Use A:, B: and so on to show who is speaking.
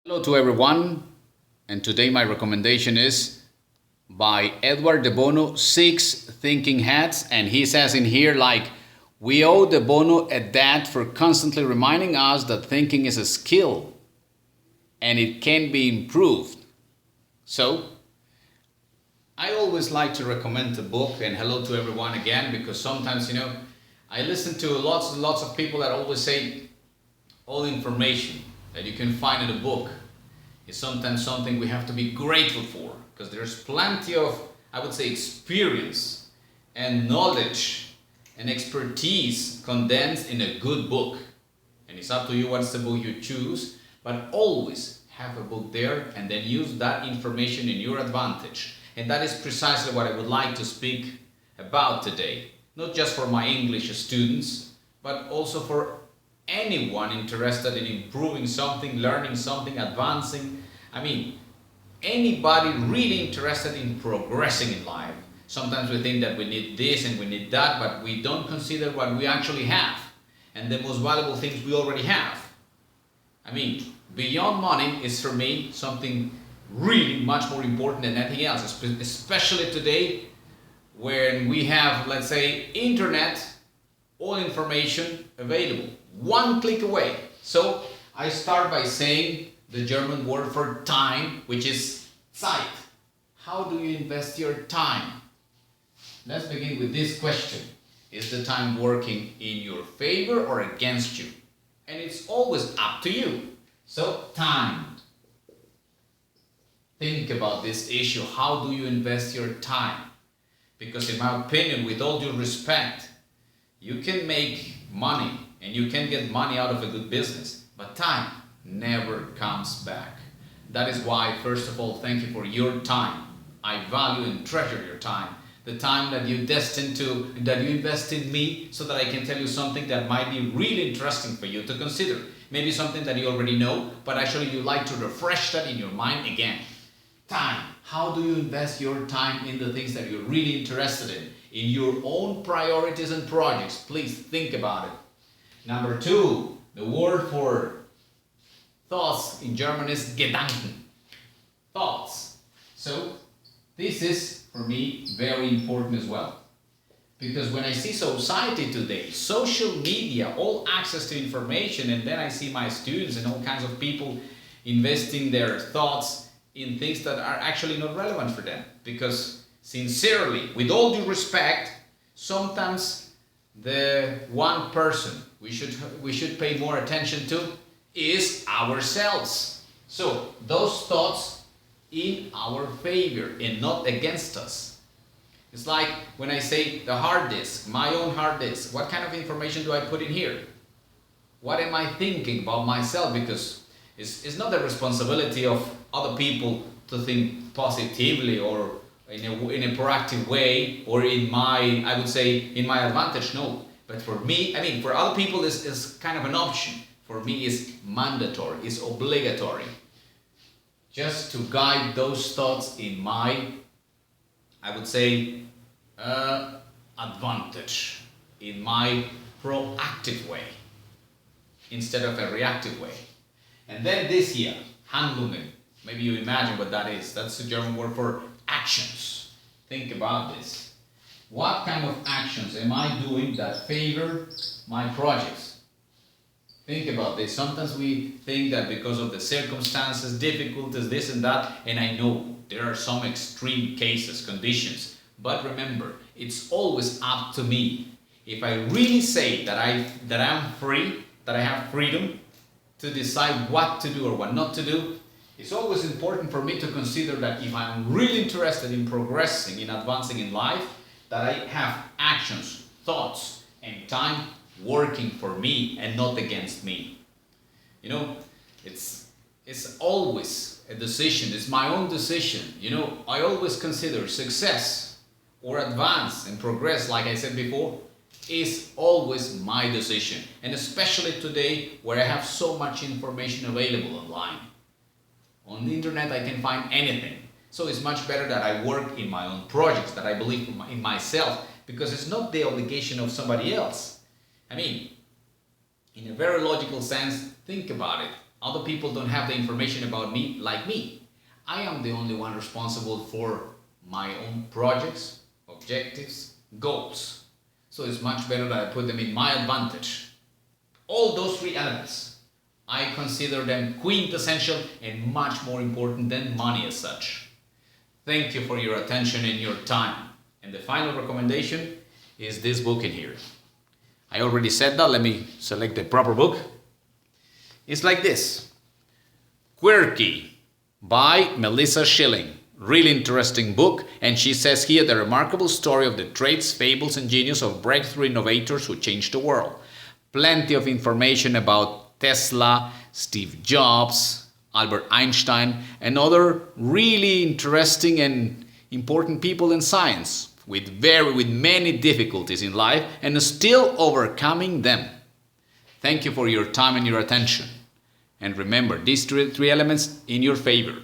A: Hello to everyone, and today my recommendation is by Edward de Bono, Six Thinking Hats, and he says in here like, we owe de Bono a debt for constantly reminding us that thinking is a skill and it can be improved. So, I always like to recommend the book, and hello to everyone again, because sometimes, I listen to lots and lots of people that always say all information that you can find in a book is sometimes something we have to be grateful for, because there's plenty of, I would say, experience and knowledge and expertise condensed in a good book. And it's up to you what's the book you choose, but always have a book there and then use that information in your advantage. And that is precisely what I would like to speak about today, not just for my English students, but also for anyone interested in improving something, learning something, advancing. Anybody really interested in progressing in life. Sometimes we think that we need this and we need that, but we don't consider what we actually have and the most valuable things we already have. Beyond money is for me something really much more important than anything else, especially today when we have, let's say, internet, all information available, one click away. So I start by saying the German word for time, which is Zeit. How do you invest your time? Let's begin with this question. Is the time working in your favor or against you? And it's always up to you. So time. Think about this issue. How do you invest your time? Because in my opinion, with all due respect, you can make money and you can get money out of a good business, but time never comes back. That is why, first of all, thank you for your time. I value and treasure your time. The time that you invest in me, so that I can tell you something that might be really interesting for you to consider. Maybe something that you already know, but actually you like to refresh that in your mind again. Time. How do you invest your time in the things that you're really interested in your own priorities and projects? Please think about it. Number two, the word for thoughts in German is Gedanken. Thoughts. So this is, for me, very important as well. Because when I see society today, social media, all access to information, and then I see my students and all kinds of people investing their thoughts in things that are actually not relevant for them. Because sincerely, with all due respect, sometimes the one person we should pay more attention to is ourselves. So those thoughts in our favor and not against us. It's like when I say the hard disk, my own hard disk, what kind of information do I put in here? What am I thinking about myself? Because it's not the responsibility of other people to think positively or in a proactive way, or in my, I would say, in my advantage. No, but for me, for other people is kind of an option. For me, it's mandatory, it's obligatory, just to guide those thoughts in my, I would say, advantage, in my proactive way, instead of a reactive way. And then this here, Handlungen. Maybe you imagine what that is. That's the German word for actions. Think about this. What kind of actions am I doing that favor my projects? Think about this. Sometimes we think that because of the circumstances, difficulties, this and that, and I know there are some extreme cases, conditions, but remember, it's always up to me. If I really say that I'm free, that I have freedom to decide what to do or what not to do, it's always important for me to consider that if I'm really interested in progressing, in advancing in life, that I have actions, thoughts, and time working for me and not against me. It's always a decision. It's my own decision. I always consider success or advance and progress, like I said before, is always my decision. And especially today, where I have so much information available online. On the internet, I can find anything. So it's much better that I work in my own projects, that I believe in myself, because it's not the obligation of somebody else. In a very logical sense, think about it. Other people don't have the information about me like me. I am the only one responsible for my own projects, objectives, goals. So it's much better that I put them in my advantage. All those three elements, I consider them quintessential and much more important than money as such. Thank you for your attention and your time. And the final recommendation is this book in here. I already said that, let me select the proper book. It's like this. Quirky by Melissa Schilling. Really interesting book, and she says here the remarkable story of the traits, fables, and genius of breakthrough innovators who changed the world. Plenty of information about Tesla, Steve Jobs, Albert Einstein, and other really interesting and important people in science with many difficulties in life and still overcoming them. Thank you for your time and your attention. And remember, these three elements in your favor.